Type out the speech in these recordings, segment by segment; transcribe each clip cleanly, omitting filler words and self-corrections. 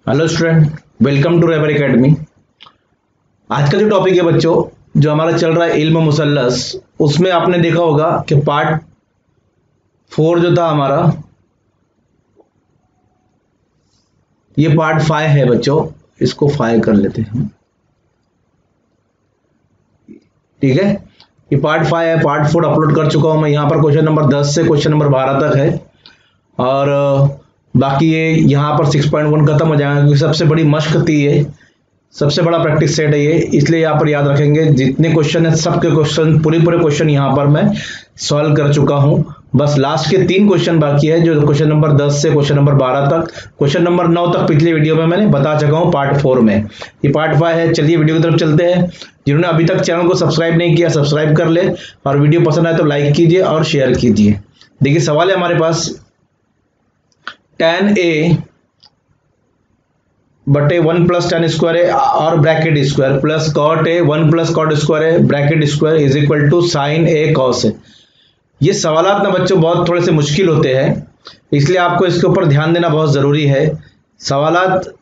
Hello student, welcome to rebar academy. आज का जो टॉपिक है बच्चों, जो हमारा चल रहा है इल्म मुसल्लस, उसमें आपने देखा होगा कि पार्ट 4 जो था हमारा, ये पार्ट 5 है बच्चों। इसको 5 कर लेते हैं, ठीक है। ये पार्ट 5 है। पार्ट 4 अपलोड कर चुका हूं मैं। यहाँ पर क्वेश्चन नंबर 10 से क्वेश्चन नंबर 12 तक है और बाकी ये यहाँ पर 6.1 खत्म हो जाएगा, क्योंकि सबसे बड़ी मश्क थी ये, सबसे बड़ा प्रैक्टिस सेट है ये, इसलिए यहाँ पर याद रखेंगे। जितने क्वेश्चन है सबके क्वेश्चन पूरे क्वेश्चन यहाँ पर मैं सॉल्व कर चुका हूँ। बस लास्ट के 3 क्वेश्चन बाकी है, जो क्वेश्चन नंबर 10 से क्वेश्चन नंबर 12 तक, क्वेश्चन नंबर 9 तक पिछले वीडियो में मैंने बता चुका हूँ पार्ट 4 में। ये पार्ट 5 है। चलिए वीडियो की तरफ चलते हैं। जिन्होंने अभी तक चैनल को सब्सक्राइब नहीं किया, सब्सक्राइब कर ले, और वीडियो पसंद आए तो लाइक कीजिए और शेयर कीजिए। देखिए सवाल है हमारे पास, tan A बटे 1 प्लस tan स्क्वायर है और bracket square plus cot A 1 plus cot square है bracket square is equal to sin A cos है। ये सवालात ना बच्चों बहुत थोड़े से मुश्किल होते हैं, इसलिए आपको इसके ऊपर ध्यान देना बहुत जरूरी है। सवालात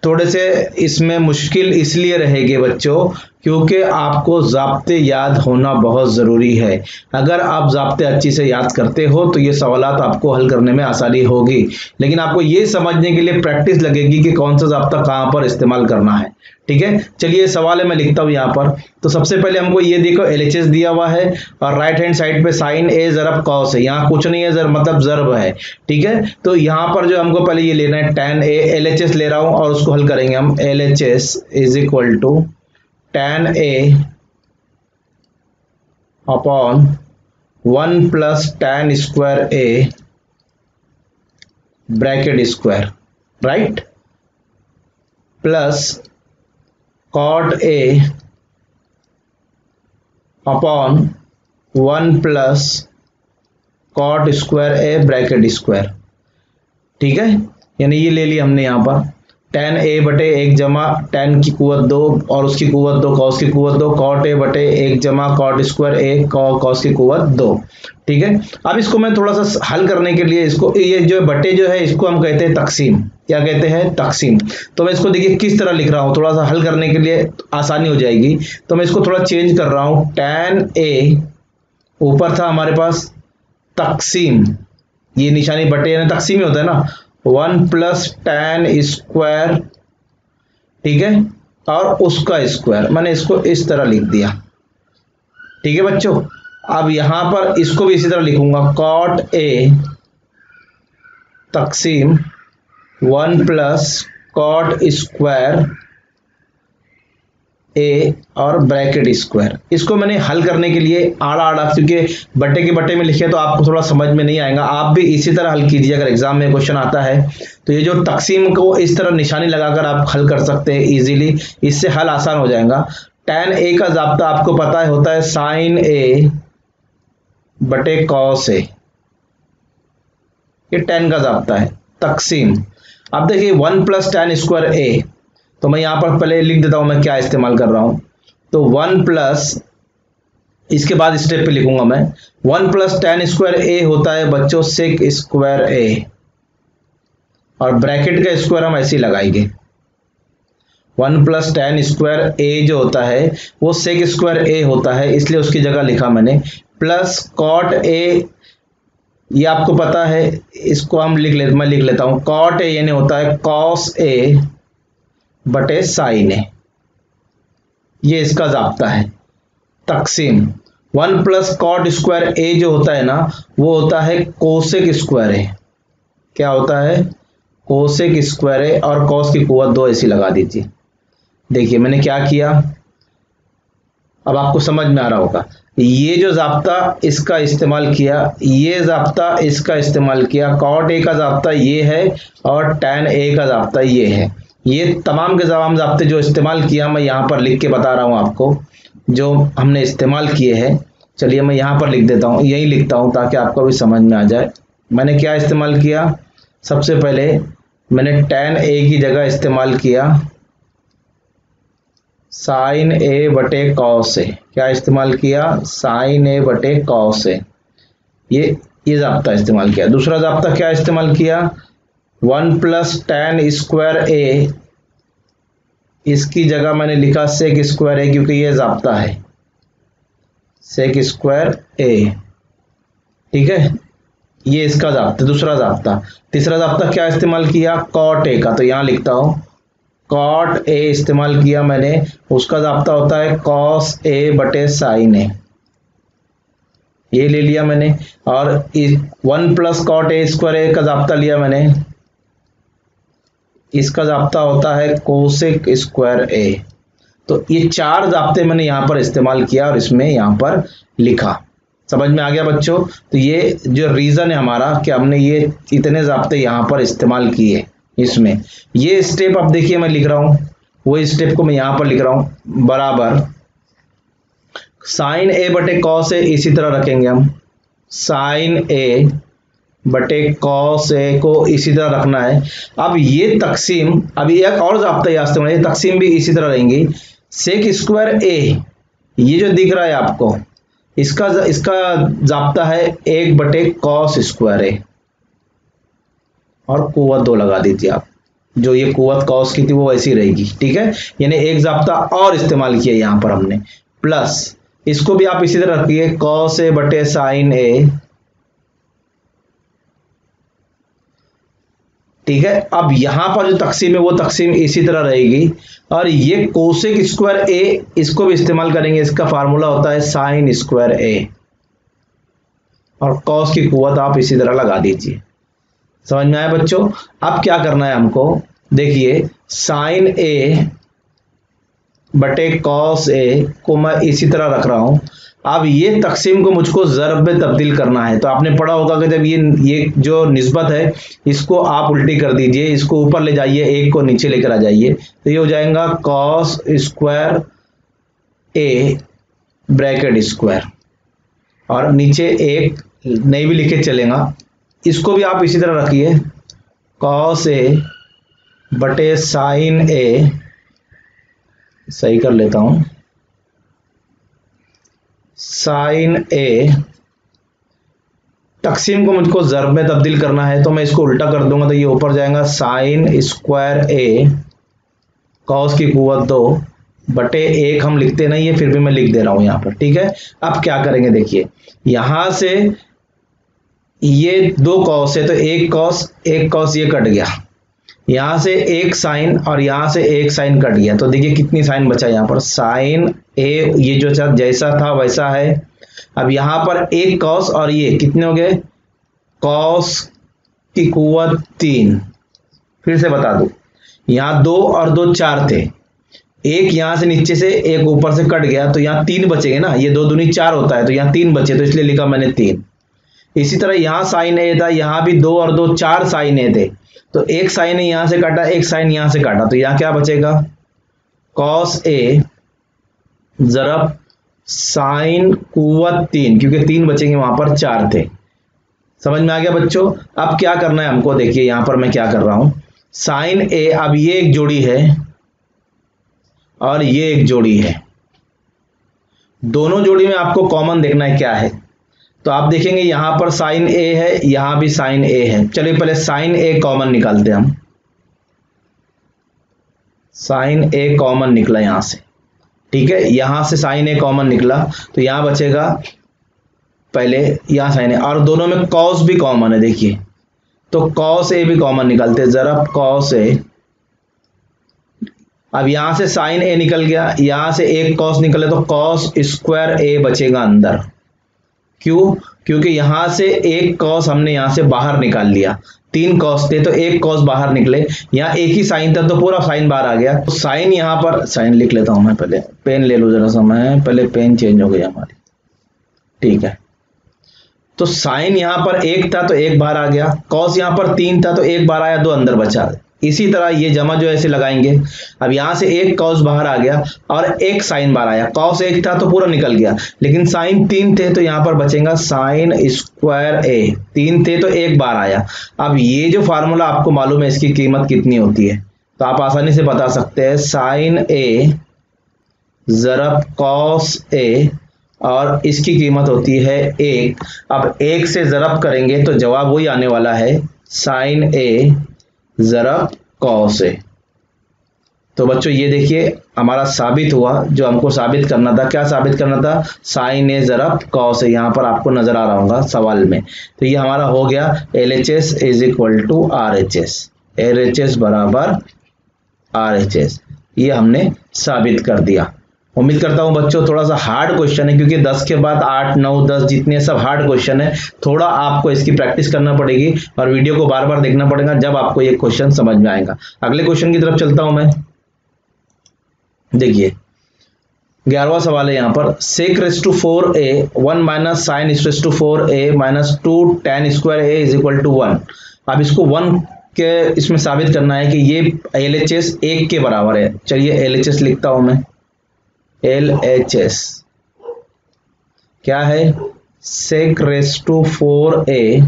थोड़े से इसमें मुश्किल इसलिए रहेंगे बच्चों, क्योंकि आपको ज़ाब्ते याद होना बहुत ज़रूरी है। अगर आप ज़ाब्ते अच्छी से याद करते हो तो ये सवालात आपको हल करने में आसानी होगी, लेकिन आपको ये समझने के लिए प्रैक्टिस लगेगी कि कौन सा ज़ाब्ता कहाँ पर इस्तेमाल करना है, ठीक है। चलिए सवाल है, मैं लिखता हूँ यहाँ पर। तो सबसे पहले हमको ये देखो LHS दिया हुआ है और राइट हैंड साइड पे sin A ज़रब cos है। यहाँ कुछ नहीं है, मतलब ज़रब है, ठीक है। तो यहाँ पर जो हमको पहले ये लेना है tan A, LHS ले रहा हूँ और उसको हल करेंगे हम। LHS is equal to tan A upon 1 plus tan square A bracket square, right, plus cot A upon 1 plus cot square A bracket square, ठीक है। यानी ये ले लिया हमने यहाँ पर tan A बटे 1 जमा tan की कुवत 2 और उसकी कुवत 2 cos की कुवत 2 cot A बटे 1 जमा cot स्क्वायर A cos की कुवत 2, ठीक है। अब इसको मैं थोड़ा सा हल करने के लिए, इसको ये जो बटे जो है इसको हम कहते हैं तकसीम। क्या कहते हैं? तकसीम। तो मैं इसको देखिए किस तरह लिख रहा हूँ, थोड़ा सा हल करने के लिए आसानी हो जाएगी। तो मैं इसको थोड़ा चेंज कर रहा हूँ। tan A ऊपर था हमारे पास तकसीम, ये निशानी बटे यानी तकसीम ही होता है ना, 1 प्लस tan स्क्वायर, ठीक है, और उसका स्क्वायर। मैंने इसको इस तरह लिख दिया, ठीक है बच्चों। अब यहां पर इसको भी इसी तरह लिखूंगा, cot A तकसीम 1 प्लस cot स्क्वायर A और ब्रैकेट स्क्वायर। इसको मैंने हल करने के लिए आड़ा, क्योंकि बट्टे के बट्टे में लिखे तो आपको थोड़ा समझ में नहीं आएगा। आप भी इसी तरह हल कीजिए, अगर एग्जाम में क्वेश्चन आता है तो ये जो तकसीम को इस तरह निशानी लगाकर आप हल कर सकते हैं इजीली, इससे हल आसान हो जाएगा। tan A का ज़ाब्ता आपको पता है होता है sin A बटे cos A, ये tan का ज़ाब्ता है तकसीम। अब देखिए 1 प्लस tan स्क्वायर A, तो मैं यहां पर पहले लिख देता हूं मैं क्या इस्तेमाल कर रहा हूं। तो 1 प्लस, इसके बाद स्टेप पे लिखूंगा मैं, 1 प्लस tan स्क्वायर A होता है बच्चों sec स्क्वायर A, और ब्रैकेट का स्क्वायर हम ऐसे ही लगाएंगे। 1 प्लस tan स्क्वायर A जो होता है वो sec स्क्वायर A होता है, इसलिए उसकी जगह लिखा मैंने, प्लस cot A, ये आपको पता है, इसको हम मैं लिख लेता हूं। cot A यानी होता है cos A बटे sin A, ये इसका ज़ाब्ता है तकसीम। 1 प्लस cot स्क्वायर A जो होता है ना, वो होता है कोसेक स्क्वायर A। क्या होता है? कोसेक स्क्वायर A, और cos की कुवत 2 ऐसी लगा दीजिए। देखिए मैंने क्या किया, अब आपको समझ में आ रहा होगा। ये जो ज़ाब्ता इसका इस्तेमाल किया, ये ज़ाब्ता इसका इस्तेमाल किया, cot A का ज़ाब्ता ये है और tan A का ज़ाब्ता ये है। ये तमाम के तमाम ज़ाब्ते जो इस्तेमाल किया मैं यहाँ पर लिख के बता रहा हूँ आपको, जो हमने इस्तेमाल किए हैं। चलिए मैं यहाँ पर लिख देता हूँ, यही लिखता हूँ ताकि आपको भी समझ में आ जाए। मैंने क्या इस्तेमाल किया, सबसे पहले मैंने tan A की जगह इस्तेमाल किया sin A बटे cos A। क्या इस्तेमाल किया? sin A बटे cos A। ये ज़ाब्ता इस्तेमाल किया। दूसरा ज़ाब्ता क्या इस्तेमाल किया? 1 प्लस tan स्क्वायर ए, इसकी जगह मैंने लिखा सेक स्क्वायर ए, क्योंकि ये जाब्ता है सेक स्क्वायर ए। ठीक है, ये इसका जाब्ता, दूसरा जाब्ता। तीसरा जाब्ता क्या इस्तेमाल किया, कॉट ए का, तो यहां लिखता हूं कॉट ए इस्तेमाल किया मैंने। उसका जाब्ता होता है कॉस ए बटे साइन ए, ये ले लिया मैंने। और 1 प्लस कॉट ए स्क्वायर ए का जाब्ता लिया मैंने, इसका जाब्ता होता है कोसेक स्क्वायर ए। तो ये 4 जाब्ते मैंने यहां पर इस्तेमाल किया और इसमें यहां पर लिखा। समझ में आ गया बच्चों? तो ये जो रीजन है हमारा कि हमने ये इतने जाब्ते यहां पर इस्तेमाल किए इसमें। ये स्टेप अब देखिए मैं लिख रहा हूं, वही स्टेप को मैं यहां पर लिख रहा हूं, बराबर साइन ए बटे कॉस ए, इसी तरह रखेंगे हम, साइन ए बटे कॉस ए को इसी तरह रखना है। अब ये तकसीम, अभी एक और जाब्ता इस्तेमाल, ये तकसीम भी इसी तरह रहेंगी। सेक स्क्वायर ए, ये जो दिख रहा है आपको, इसका जाब्ता है 1 बटे कॉस स्क्वायर ए, और कुव्वत 2 लगा दीजिए आप, जो ये कुव्वत कॉस की थी वो वैसी रहेगी। ठीक है, यानी एक जाब्ता और इस्तेमाल किया यहां पर हमने, प्लस इसको भी आप इसी तरह रखिए कॉस ए बटे साइन ए। ठीक है, अब यहां पर जो तकसीम है वो तकसीम इसी तरह रहेगी। और ये कोसेक स्क्वायर ए, इसको भी इस्तेमाल करेंगे, इसका फार्मूला होता है साइन स्क्वायर ए, और कॉस की कुव्वत आप इसी तरह लगा दीजिए। समझ में आया बच्चों? अब क्या करना है हमको, देखिए साइन ए बटे कॉस ए को मैं इसी तरह रख रहा हूं। अब ये तकसीम को मुझको ज़र्ब में तब्दील करना है। तो आपने पढ़ा होगा कि जब ये जो निस्बत है इसको आप उल्टी कर दीजिए, इसको ऊपर ले जाइए, एक को नीचे लेकर आ जाइए, तो ये हो जाएगा cos square A bracket square, और नीचे एक नहीं भी लिखे चलेगा, इसको भी आप इसी तरह रखिए कॉस ए बटे साइन ए, सही कर लेता हूं, साइन ए। तकसीम को मुझको ज़र्ब में तब्दील करना है, तो मैं इसको उल्टा कर दूंगा, तो ये ऊपर जाएगा साइन स्क्वायर ए कॉस की कुव्वत 2 बटे 1, हम लिखते नहीं है फिर भी मैं लिख दे रहा हूं यहां पर। ठीक है, अब क्या करेंगे, देखिए यहां से ये 2 कॉस है, तो एक कॉस ये कट गया, यहां से एक साइन और यहां से एक साइन कट गया, तो देखिए कितनी साइन बचा यहां पर, साइन ए ये जो जैसा था वैसा है। अब यहां पर एक कॉस और ये कितने हो गए, कॉस की कुव्वत 3। फिर से बता दूं, यहां 2 और 2 4 थे, एक यहां से नीचे से एक ऊपर से कट गया, तो यहां 3 बचेंगे ना, ये 2 दूनी 4 होता है, तो यहां 3 बचे, तो इसलिए लिखा मैंने 3। इसी तरह यहां साइन ए था, यहां भी 2 और 2 4 साइन ए थे, तो एक साइन यहां से काटा, एक साइन यहां से काटा, तो यहां क्या बचेगा, कॉस ए ज़रब साइन कुव्वत 3, क्योंकि 3 बचेंगे, वहां पर 4 थे। समझ में आ गया बच्चों? अब क्या करना है हमको, देखिए यहां पर मैं क्या कर रहा हूं, साइन ए, अब ये एक जोड़ी है और ये एक जोड़ी है, दोनों जोड़ी में आपको कॉमन देखना है क्या है। तो आप देखेंगे यहां पर साइन ए है, यहां भी साइन ए है। चलिए पहले साइन ए कॉमन निकालते हैं हम, साइन ए कॉमन निकला यहां से। ठीक है, यहां से साइन ए कॉमन निकला, तो यहां बचेगा पहले यहां साइन ए, और दोनों में कॉस भी कॉमन है, देखिए तो कॉस ए भी कॉमन निकालते हैं, जरा कॉस ए। अब यहां से साइन ए निकल गया, यहां से एक कॉस निकले, तो कॉस स्क्वायर ए बचेगा अंदर। क्यों? क्योंकि यहां से एक कॉस हमने यहां से बाहर निकाल लिया, 3 कॉस थे तो एक कॉस बाहर निकले, यहां एक ही साइन था तो पूरा साइन बाहर आ गया। तो साइन यहां पर, साइन लिख लेता हूं मैं, पहले पेन ले लो जरा सा, मैं पहले पेन चेंज हो गई हमारी। ठीक है, तो साइन यहां पर 1 था तो 1 बाहर आ गया, कॉस यहां पर 3 था तो 1 बाहर आया, 2 अंदर बचा। इसी तरह ये जमा जो ऐसे लगाएंगे, अब यहां से एक कॉस बाहर आ गया और एक साइन बाहर आया, कॉस 1 था तो पूरा निकल गया, लेकिन साइन 3 थे तो यहां पर बचेगा साइन स्क्वायर ए, 3 थे तो 1 बाहर आया। अब ये जो फार्मूला आपको मालूम है इसकी कीमत कितनी होती है, तो आप आसानी से बता सकते हैं, साइन ए ज़रब कॉस ए, और इसकी कीमत होती है 1। अब 1 से ज़रब करेंगे तो जवाब वही आने वाला है, साइन ए ज़रब कॉस ए। तो बच्चों ये देखिए हमारा साबित हुआ, जो हमको साबित करना था। क्या साबित करना था? Sign A ज़रब cos A. यहाँ पर आपको नजर आ रहा होगा सवाल में। तो ये हमारा हो गया LHS is equal to RHS, LHS बराबर RHS। ये हमने साबित कर दिया। उम्मीद करता हूं बच्चों थोड़ा सा हार्ड क्वेश्चन है, क्योंकि 10 के बाद 8, 9, 10 जितने सब हार्ड क्वेश्चन है। थोड़ा आपको इसकी प्रैक्टिस करना पड़ेगी और वीडियो को बार बार देखना पड़ेगा, जब आपको ये क्वेश्चन समझ में आएगा। अगले क्वेश्चन की तरफ चलता हूं मैं। देखिए 11वां सवाल है यहाँ पर, sec raise to 4a 1 minus sine raise to 4a minus 2 tan square a is equal to 1। अब इसको 1 के इसमें साबित करना है कि ये LHS 1 के बराबर है। चलिए LHS लिखता हूं मैं। LHS क्या है? sec raise to 4a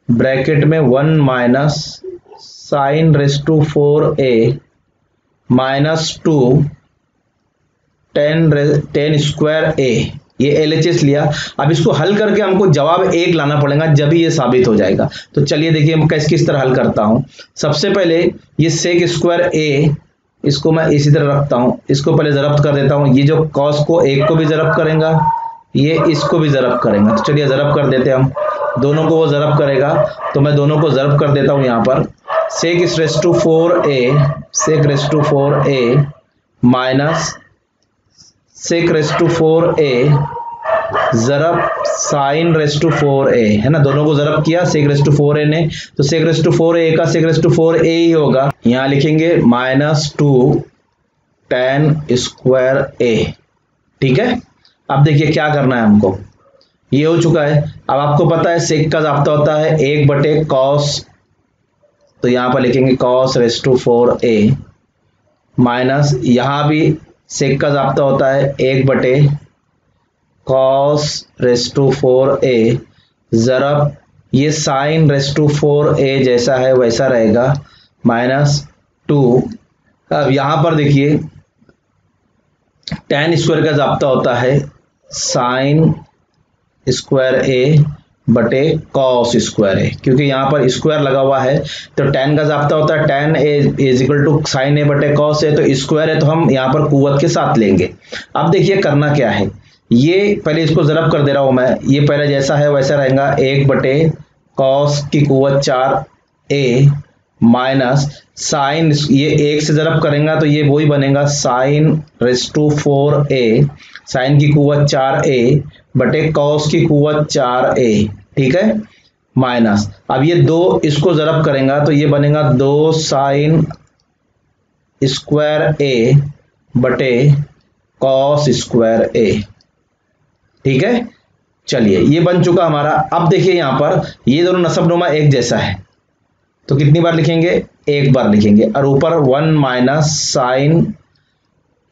bracket में 1 minus sine raise to 4a minus 2 tan square a। ये LHS लिया। अब इसको हल करके हमको जवाब 1 लाना पड़ेगा, जब ही ये साबित हो जाएगा। तो चलिए देखिए मैं किस तरह हल करता हूं। सबसे पहले ये सेक स्क्वायर a, इसको मैं इसी तरह रखता हूं। इसको पहले ज़रब कर देता हूं। ये जो कॉस को 1 को भी ज़रब करेगा, ये इसको भी ज़रब करेगा। तो चलिए ज़रब कर देते हैं हम, दोनों को वो ज़रब करेगा। तो मैं दोनों को ज़रब कर देता हूं। यहाँ पर sec raise to 4a, sec raise to 4a minus sec raise to 4a ज़रब साइन रेज़ टू 4a, है ना। दोनों को ज़रब किया सेक रेज़ टू 4a ने, तो सेक रेज़ टू 4a का सेक रेज़ टू 4a ही होगा। यहाँ लिखेंगे माइनस 2 tan स्क्वायर a। ठीक है। अब देखिए क्या करना है हमको। ये हो चुका है। अब आपको पता है सेक का जाब्ता होता है 1 बटे कॉस, तो यहाँ पर लिखेंगे cos rays to 4a minus, यहाँ भी सेक का जाब्ता होता है 1 बटे कॉस रेज़ टू 4a ज़रब ये साइन रेज़ टू 4a जैसा है वैसा रहेगा माइनस 2। अब यहाँ पर देखिए tan स्क्वायर का जाब्ता होता है साइन स्क्वायर a बटे कॉस स्क्वायर ए, क्योंकि यहाँ पर स्क्वायर लगा हुआ है। तो tan का जाब्ता होता है tan A is equal to sine A बटे कॉस ए, तो स्क्वायर है तो हम यहाँ पर कुव्वत के साथ लेंगे। अब देखिए करना क्या है, ये पहले इसको ज़रब कर दे रहा हूँ मैं। ये पहले जैसा है वैसा रहेगा 1 बटे कॉस की कुव्वत 4a माइनस साइन, ये 1 से ज़रब करेंगे तो ये वही बनेगा sign raise to 4a, sign की कुव्वत 4a बटे कॉस की कुव्वत 4a। ठीक है, माइनस अब ये 2 इसको ज़रब करेंगे तो ये बनेगा 2 साइन स्क्वायर a बटे कॉस स्क्वायर a। ठीक है, चलिए ये बन चुका हमारा। अब देखिए यहाँ पर ये दोनों नसबनुमा एक जैसा है, तो कितनी बार लिखेंगे? 1 बार लिखेंगे। और ऊपर 1 माइनस साइन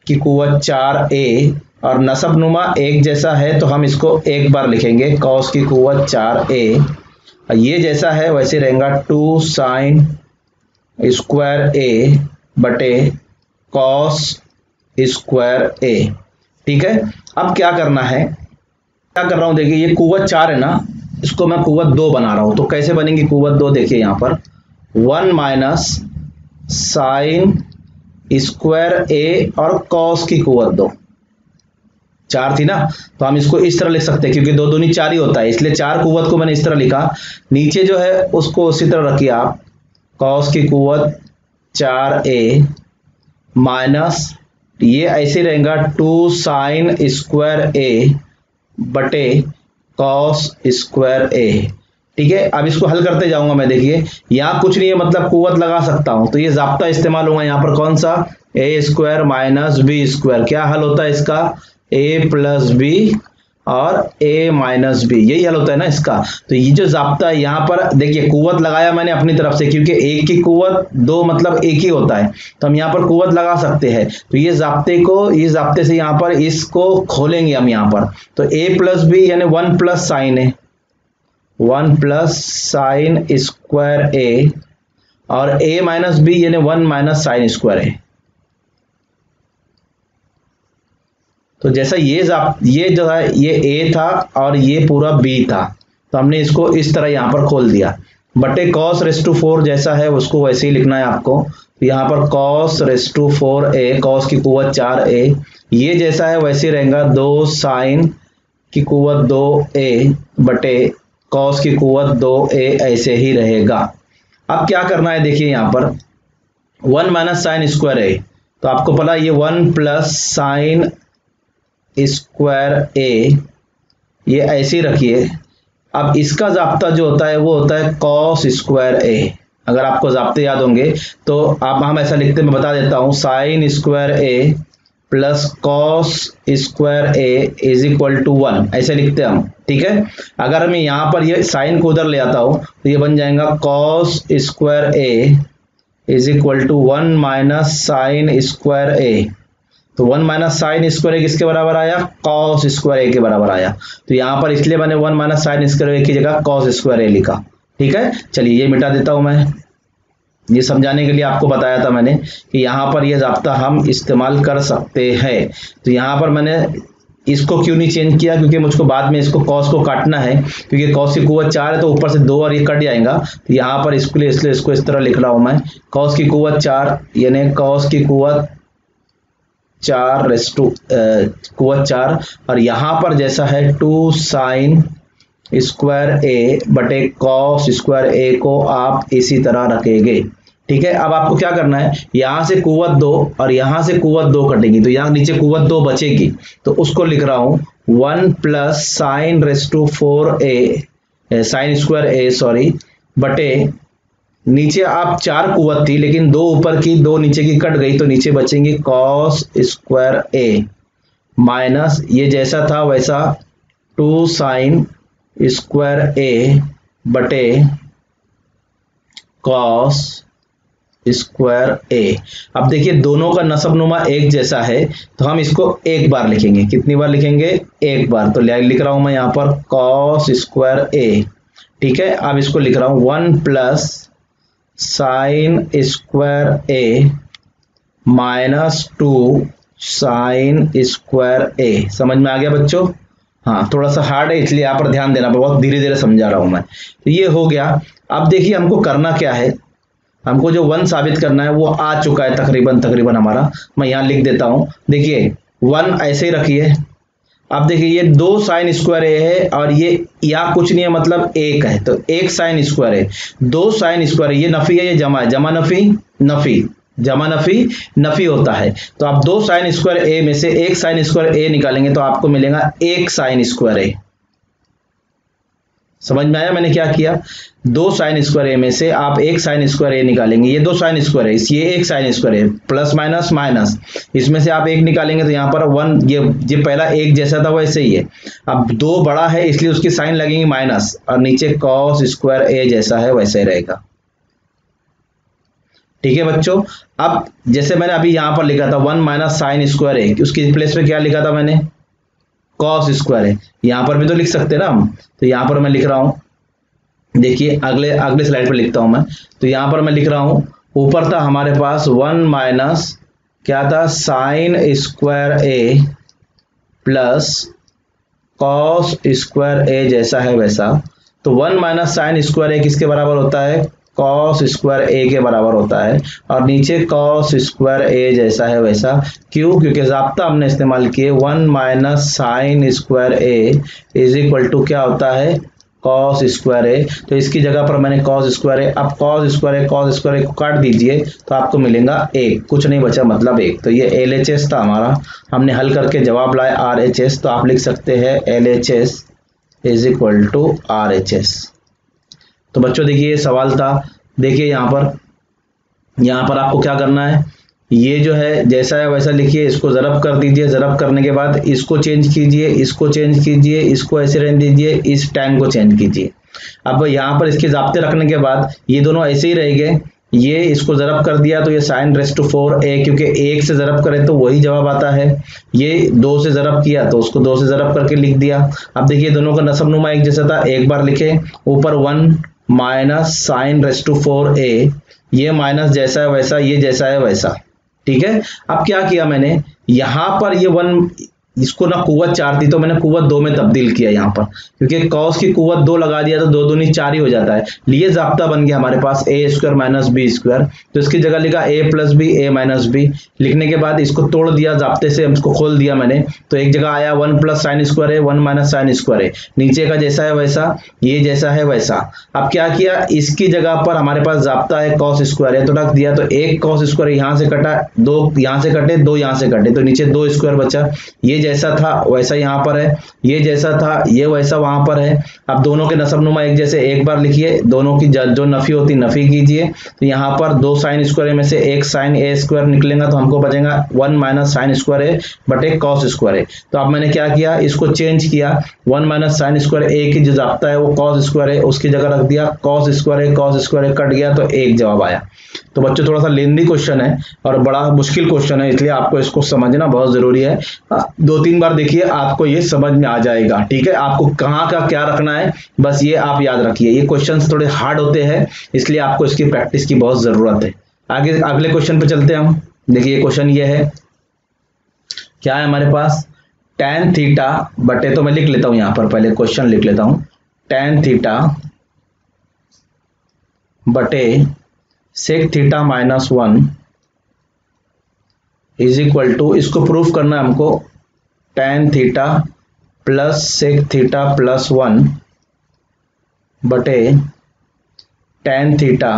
की कुव्वत 4a, और नसबनुमा एक जैसा है तो हम इसको 1 बार लिखेंगे कॉस की कुव्वत 4a। और ये जैसा है वैसे रहेगा 2 साइन स्क्वायर a बटे कॉस स्क्वायर a। ठीक है, अब क्या करना है, क्या कर रहा हूं देखिए, ये कुव्वत 4 है ना, इसको मैं कुव्वत 2 बना रहा हूं। तो कैसे बनेगी कुव्वत 2? देखिए यहाँ पर 1 माइनस साइन स्क्वायर a और कॉस की कुव्वत 2, 4 थी ना, तो हम इसको इस तरह लिख सकते हैं, क्योंकि 2 दूनी 4 ही होता है, इसलिए 4 कुव्वत को मैंने इस तरह लिखा। नीचे जो है उसको उसी तरह रखिए आप, कॉस की कुव्वत 4a माइनस ये ऐसे रहेगा 2 साइन स्क्वायर a बटे कॉस स्क्वायर a। ठीक है, अब इसको हल करते जाऊंगा मैं। देखिए यहाँ कुछ नहीं है, मतलब कुव्वत लगा सकता हूं, तो ये जाब्ता इस्तेमाल होगा यहाँ पर। कौन सा? a square minus b square. क्या हल होता है इसका? a प्लस b और a माइनस b, यही हल होता है ना इसका। तो ये जो जाब्ता है यहाँ पर देखिए, कुव्वत लगाया मैंने अपनी तरफ से, क्योंकि 1 की कुव्वत 2 मतलब 1 ही होता है, तो हम यहाँ पर कुव्वत लगा सकते हैं। तो ये जाब्ते से यहाँ पर इसको खोलेंगे हम यहाँ पर। तो a प्लस b यानी 1 प्लस साइन है, 1 प्लस साइन स्क्वायर a, और a माइनस b यानी 1 माइनस साइन स्क्वायर है। तो जैसा ये जो है ये a था और ये पूरा b था, तो हमने इसको इस तरह यहाँ पर खोल दिया। बटे cos रेस टू 4 जैसा है उसको वैसे ही लिखना है आपको। तो यहाँ पर cos raise to 4a, cos की कुवत 4a, ये जैसा है वैसे रहेगा 2 sin की कुवत 2a बटे cos की कुवत 2a, ऐसे ही रहेगा। अब क्या करना है देखिए यहाँ पर 1 माइनस साइन स्क्वायर a, तो आपको पता ये 1 प्लस साइन स्क्वायर a, ये ऐसे ही रखिए। अब इसका जाब्ता जो होता है वो होता है cos स्क्वायर a। अगर आपको जाब्ते याद होंगे तो आप हम ऐसा लिखते हैं, मैं बता देता हूं, sine square a plus cos square a is equal to 1, ऐसे लिखते हैं हम, ठीक है। अगर मैं यहाँ पर ये साइन को उधर ले आता हूं तो ये बन जाएगा cos square a is equal to 1 minus sine square a। तो 1 माइनस साइन स्क्वायर ए किसके बराबर आया, cos स्क्वायर ए के बराबर आया। तो यहाँ पर इसलिए मैंने 1 माइनस साइन स्क्वायर ए की जगह cos स्क्वायर ए लिखा, ठीक है। चलिए ये मिटा देता हूं मैं, ये समझाने के लिए आपको बताया था मैंने कि यहाँ पर ये जाब्ता हम इस्तेमाल कर सकते हैं। तो यहाँ पर मैंने इसको क्यों नहीं चेंज किया, क्योंकि मुझको बाद में इसको cos को काटना है, क्योंकि cos की कुवत 4 है तो ऊपर से 2 और ये कट जाएगा। तो यहाँ पर इसके लिए इसलिए इसको इस तरह लिख रहा हूं मैं, cos की कुवत 4 यानी cos की कुवत 4 रेस टू कुवत 4, और यहाँ पर जैसा है 2 साइन स्क्वायर ए बटे कॉस स्क्वायर ए को आप इसी तरह रखेंगे, ठीक है। अब आपको क्या करना है, यहां से कुवत 2 और यहां से कुवत 2 कटेगी, तो यहां नीचे कुवत 2 बचेगी, तो उसको लिख रहा हूं 1 plus sine raise to 4 A sine square A sorry बटे नीचे आप 4 कुवत थी लेकिन 2 ऊपर की 2 नीचे की कट गई, तो नीचे बचेंगी कॉस स्क्वायर ए माइनस ये जैसा था वैसा 2 साइन स्क्वायर ए बटे कॉस स्क्वायर ए। अब देखिए दोनों का नसब नुमा एक जैसा है, तो हम इसको एक बार लिखेंगे। कितनी बार लिखेंगे, एक बार। तो लिख रहा हूं मैं यहाँ पर कॉस स्क्वायर ए, ठीक है। अब इसको लिख रहा हूं 1 प्लस साइन स्क्वायर ए माइनस 2 साइन स्क्वायर ए। समझ में आ गया बच्चों? हाँ, थोड़ा सा हार्ड है इसलिए यहाँ पर ध्यान देना, बहुत धीरे धीरे समझा रहा हूं मैं। तो ये हो गया। अब देखिए हमको करना क्या है, हमको जो 1 साबित करना है वो आ चुका है तकरीबन हमारा। मैं यहाँ लिख देता हूं, देखिए 1 ऐसे ही रखिए। अब देखिए ये 2 साइन स्क्वायर ए है और ये या कुछ नहीं है, मतलब 1 है, तो 1 साइन स्क्वायर है। 2 साइन स्क्वायर, ये नफी है, ये जमा है, जमा नफी नफी, जमा नफी नफी होता है। तो आप 2 साइन स्क्वायर ए में से 1 साइन स्क्वायर ए निकालेंगे तो आपको मिलेगा 1 साइन स्क्वायर ए। समझ में आया मैंने क्या किया? 2 साइन स्क्वायर ए में से आप 1 साइन स्क्वायर ए निकालेंगे, ये 2 साइन स्क्वायर है, ये 1 साइन स्क्वायर है, प्लस माइनस माइनस, इसमें से आप 1 निकालेंगे तो यहाँ पर 1, ये पहला 1 जैसा था वैसे ही है। अब 2 बड़ा है इसलिए उसकी साइन लगेंगी माइनस, और नीचे कॉस स्क्वायर ए जैसा है वैसे ही रहेगा, ठीक है बच्चों। अब जैसे मैंने अभी यहाँ पर लिखा था 1 माइनस साइन स्क्वायर ए, उसकी प्लेस पे क्या लिखा था मैंने, कॉस स्क्वायर है। यहां पर भी तो लिख सकते हैं ना हम, तो यहां पर मैं लिख रहा हूं, देखिए अगले स्लाइड पे लिखता हूं मैं। तो यहां पर मैं लिख रहा हूं, ऊपर था हमारे पास 1 माइनस क्या था, साइन स्क्वायर ए प्लस कॉस स्क्वायर ए जैसा है वैसा। तो 1 माइनस साइन स्क्वायर ए किसके बराबर होता है, कॉस स्क्वायर ए के बराबर होता है, और नीचे कॉस स्क्वायर ए जैसा है वैसा। क्यों? क्योंकि जाब्ता हमने इस्तेमाल किए 1 minus sine square A is equal to क्या होता है, कॉस स्क्वायर ए। तो इसकी जगह पर मैंने कॉस स्क्वायर ए, अब कॉस स्क्वायर ए को काट दीजिए तो आपको मिलेगा 1, कुछ नहीं बचा मतलब 1। तो ये LHS था हमारा, हमने हल करके जवाब लाए RHS। तो आप लिख सकते हैं LHS is equal to RHS। तो बच्चों देखिए ये सवाल था, देखिए यहाँ पर आपको क्या करना है, ये जो है जैसा है वैसा लिखिए, इसको ज़रब कर दीजिए, ज़रब करने के बाद इसको चेंज कीजिए, इसको चेंज कीजिए, इसको ऐसे रहने दीजिए, इस टैन को चेंज कीजिए। अब यहाँ पर इसके ज़ाब्ते रखने के बाद ये दोनों ऐसे ही रहेंगे, ये इसको ज़रब कर दिया तो ये साइन रेस टू 4 ए, क्योंकि 1 से ज़रब करें तो वही जवाब आता है। ये 2 से ज़रब किया तो उसको 2 से ज़रब करके लिख दिया। अब देखिए दोनों का नसब नुमा एक जैसा था, एक बार लिखे, ऊपर 1 माइनस साइन रेस टू 4 ए, ये माइनस जैसा है वैसा, ये जैसा है वैसा, ठीक है। अब क्या किया मैंने, यहां पर ये 1 इसको ना कुव्वत 4 थी तो मैंने कुव्वत 2 में तब्दील किया यहाँ पर, क्योंकि कॉस की कुव्वत 2 लगा दिया तो 2 दूनी 4 ही हो जाता है। लिए जाब्ता बन गया हमारे पास ए स्क्वायर माइनस बी स्क्वायर, तो इसकी जगह लिखा ए प्लस बी ए माइनस बी। लिखने के बाद इसको तोड़ दिया जाब्ते से, इसको खोल दिया मैंने, तो एक जगह आया 1 प्लस साइन स्क्वायर है 1 माइनस साइन स्क्वायर है, नीचे का जैसा है वैसा, ये जैसा है वैसा। अब क्या किया, इसकी जगह पर हमारे पास जाब्ता है कॉस स्क्वायर है तो रख दिया, तो एक कॉस स्क्वायर यहाँ से कटा, 2 यहाँ से कटे, 2 यहाँ से कटे, तो नीचे 2 स्क्वायर बचा। ये जैसा था वैसा यहाँ पर है, ये जैसा था ये वैसा वहां पर है। अब दोनों के नसबनुमा एक जैसे, एक बार लिखिए, दोनों की जो नफी होती नफी कीजिए, तो यहाँ पर 2 साइन स्क्वायर में से एक साइन ए स्क्वायर निकलेगा, तो हमको बचेगा 1 माइनस साइन स्क्वायर है बटे कॉस स्क्वायर है। तो अब मैंने क्या किया, इसको चेंज किया, 1 माइनस साइन स्क्वायर ए की जो जाब्ता है वो कॉस स्क्वायर है, उसकी जगह रख दिया कॉस स्क्वायर है, कॉस स्क्वायर कट गया तो एक जवाब आया। तो बच्चों थोड़ा सा लेंदी क्वेश्चन है और बड़ा मुश्किल क्वेश्चन है, इसलिए आपको इसको समझना बहुत जरूरी है। 2-3 बार देखिए आपको ये समझ में आ जाएगा। ठीक है, आपको कहाँ का क्या रखना है बस ये आप याद रखिए। ये क्वेश्चंस थोड़े हार्ड होते हैं, इसलिए आपको इसकी प्रैक्टिस की बहुत जरूरत है। आगे अगले क्वेश्चन पे चलते हैं हम। देखिए क्वेश्चन ये है, क्या है हमारे पास, tan थीटा बटे, तो मैं लिख लेता हूं यहां पर, पहले क्वेश्चन लिख लेता हूं, tan थीटा बटे sec theta minus 1 is equal to, इसको प्रूफ करना है हमको, tan theta plus sec theta plus 1 बटे tan theta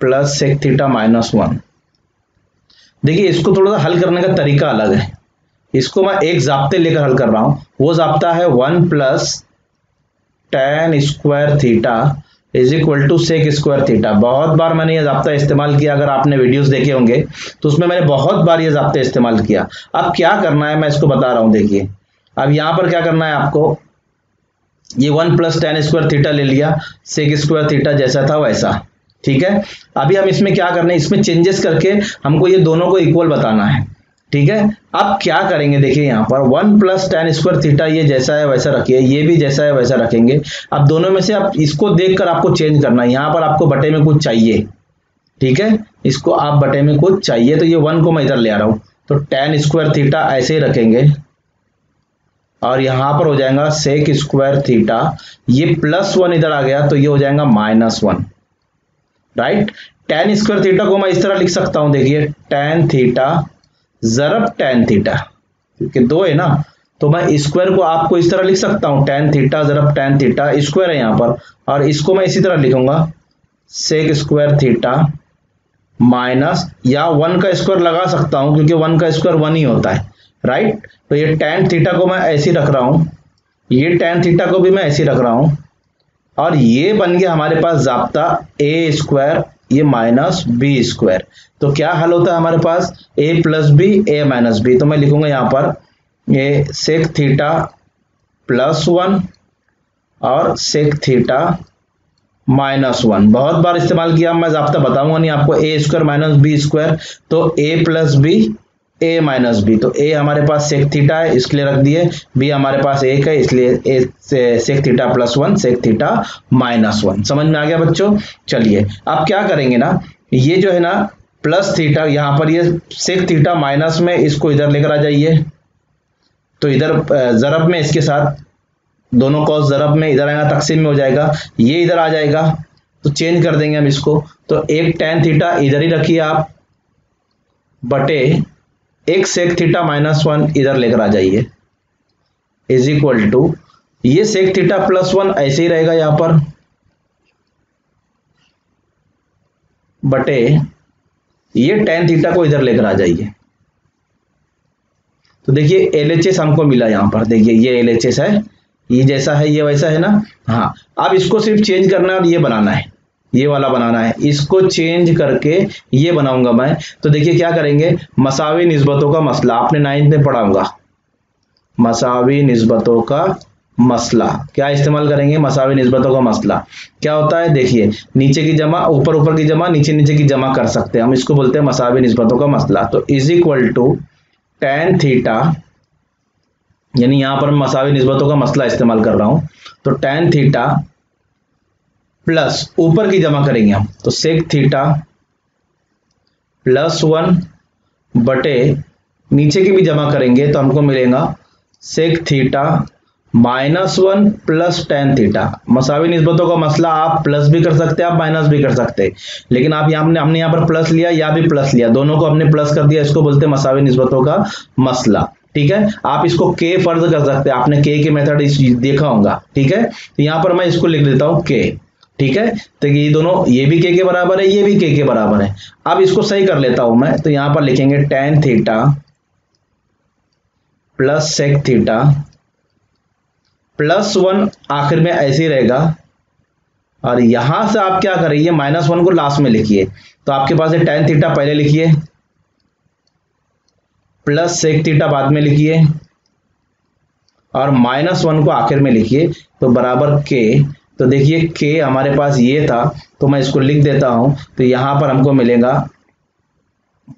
plus sec theta minus 1। देखिए इसको थोड़ा सा हल करने का तरीका अलग है, इसको मैं एक जाब्ते लेकर हल कर रहा हूं, वो जाब्ता है 1 plus tan square theta is equal to sec square theta. बहुत बार मैंने ये जाब्ता इस्तेमाल किया, अगर आपने वीडियोस देखे होंगे तो उसमें मैंने बहुत बार ये जाब्ता इस्तेमाल किया। अब क्या करना है मैं इसको बता रहा हूं, देखिए अब यहां पर क्या करना है आपको, ये 1 प्लस tan स्क्वायर थीटा ले लिया, सेक स्क्वायर थीटा जैसा था वैसा। ठीक है, अभी हम इसमें क्या करना है, इसमें चेंजेस करके हमको ये दोनों को इक्वल बताना है। ठीक है, अब क्या करेंगे, देखिए यहाँ पर 1 प्लस tan स्क्वायर थीटा ये जैसा है वैसा रखिए, ये भी जैसा है वैसा रखेंगे। अब दोनों में से आप इसको देखकर आपको चेंज करना है, यहाँ पर आपको बटे में कुछ चाहिए। ठीक है, इसको आप बटे में कुछ चाहिए, तो ये 1 को मैं इधर ले आ रहा हूं, तो tan स्क्वायर थीटा ऐसे ही रखेंगे और यहां पर हो जाएगा सेक स्क्वायर थीटा, ये प्लस 1 इधर आ गया तो ये हो जाएगा minus 1। Right, tan square theta को मैं इस तरह लिख सकता हूं, देखिए tan थीटा जरब tan थीटा, क्योंकि 2 है ना, तो मैं स्क्वायर को आपको इस तरह लिख सकता हूं, tan थीटा जरब tan थीटा, स्क्वायर है यहां पर, और इसको मैं इसी तरह लिखूंगा सेक स्क्वायर थीटा माइनस, या 1 का स्क्वायर लगा सकता हूं क्योंकि 1 का स्क्वायर 1 ही होता है। राइट, तो ये tan थीटा को मैं ऐसे ही रख रहा हूं, ये tan थीटा को भी मैं ऐसे ही रख रहा हूं, और ये बन गया हमारे पास जाब्ता ए स्क्वायर ये माइनस बी स्क्वायर। तो क्या हल होता है हमारे पास, ए प्लस बी ए माइनस बी, तो मैं लिखूंगा यहां पर ये सेक थीटा प्लस 1 और सेक थीटा माइनस 1। बहुत बार इस्तेमाल किया, मैं जाब्ता बताऊंगा नहीं आपको, ए स्क्वायर माइनस बी स्क्वायर, तो ए प्लस बी ए माइनस बी, तो ए हमारे पास सेक थीटा है इसलिए रख दिए, बी हमारे पास 1 है इसलिए A sec theta plus 1 sec theta minus 1। समझ में आ गया बच्चों। चलिए अब क्या करेंगे ना, ये जो है ना प्लस थीटा, यहां पर ये सेक थीटा माइनस में, इसको इधर लेकर आ जाइए, तो इधर जरब में इसके साथ दोनों कॉस जरब में इधर आएगा, तकसीम में हो जाएगा, ये इधर आ जाएगा, तो चेंज कर देंगे हम इसको, तो एक tan थीटा इधर ही रखिए आप, बटे एक सेक थीटा माइनस 1 इधर लेकर आ जाइए, इज इक्वल टू ये सेक थीटा प्लस 1 ऐसे ही रहेगा यहां पर, बटे ये tan थीटा को इधर लेकर आ जाइए। तो देखिए LHS हमको मिला यहां पर, देखिए ये LHS है, ये जैसा है ये वैसा है ना। हाँ, अब इसको सिर्फ चेंज करना है और ये बनाना है, ये वाला बनाना है, इसको चेंज करके ये बनाऊंगा मैं। तो देखिए क्या करेंगे, मसावी निस्बतों का मसला आपने 9th में पढ़ा होगा, मसावी निस्बतों का मसला क्या इस्तेमाल करेंगे, मसावी निस्बतों का मसला क्या होता है, देखिए नीचे की जमा ऊपर ऊपर की जमा नीचे नीचे की जमा कर सकते हैं हम, इसको बोलते हैं मसावी निस्बतों का मसला। तो is equal to tan theta, यानी यहां पर मसावी निस्बतों का मसला इस्तेमाल कर रहा हूं, तो tan थीटा प्लस ऊपर की जमा करेंगे हम, तो सेक थीटा प्लस 1 बटे नीचे की भी जमा करेंगे तो हमको मिलेगा sec theta -1 plus tan theta. मसावी निस्बतों का मसला आप प्लस भी कर सकते हैं, आप माइनस भी कर सकते हैं, लेकिन आप हमने यहाँ पर प्लस लिया या भी प्लस लिया, दोनों को हमने प्लस कर दिया, इसको बोलते हैं मसावी निस्बतों का मसला। ठीक है, आप इसको के फर्ज कर सकते हैं, आपने के मेथड देखा होगा। ठीक है, तो यहाँ पर मैं इसको लिख देता हूँ के। ठीक है, तो ये दोनों, ये भी के बराबर है, ये भी के बराबर है। अब इसको सही कर लेता हूं मैं, तो यहां पर लिखेंगे tan theta plus sec theta +1 आखिर में ऐसे ही रहेगा, और यहां से आप क्या करिए, -1 को लास्ट में लिखिए, तो आपके पास है tan थीटा पहले लिखिए प्लस सेक थीटा बाद में लिखिए और -1 को आखिर में लिखिए, तो बराबर के। तो देखिए के हमारे पास ये था, तो मैं इसको लिख देता हूं, तो यहां पर हमको मिलेगा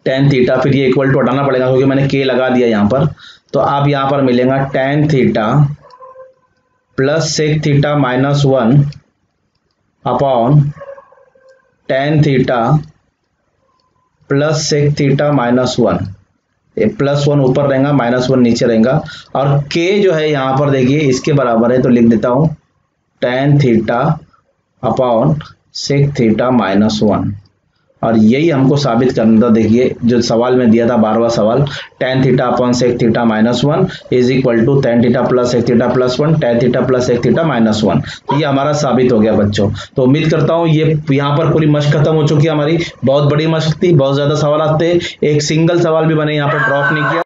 tan थीटा, फिर ये इक्वल टू हटाना पड़ेगा क्योंकि मैंने के लगा दिया यहां पर, तो आप यहां पर मिलेगा tan theta plus sec theta -1 upon tan theta plus sec theta -1। +1 ऊपर रहेगा, -1 नीचे रहेगा, और के जो है यहां पर देखिए इसके बराबर है, तो लिख देता हूं tan theta upon sec theta -1। और यही हमको साबित करना था। देखिए जो सवाल में दिया था 12वां सवाल, tan theta upon sec theta -1 is equal to tan theta plus sec theta +1 tan theta plus sec theta -1। तो ये हमारा साबित हो गया बच्चों। तो उम्मीद करता हूँ ये यहाँ पर पूरी मश्क खत्म हो चुकी है हमारी। बहुत बड़ी मश्क थी, बहुत ज्यादा सवाल थे, एक सिंगल सवाल भी मैंने यहाँ पर ड्रॉप नहीं किया।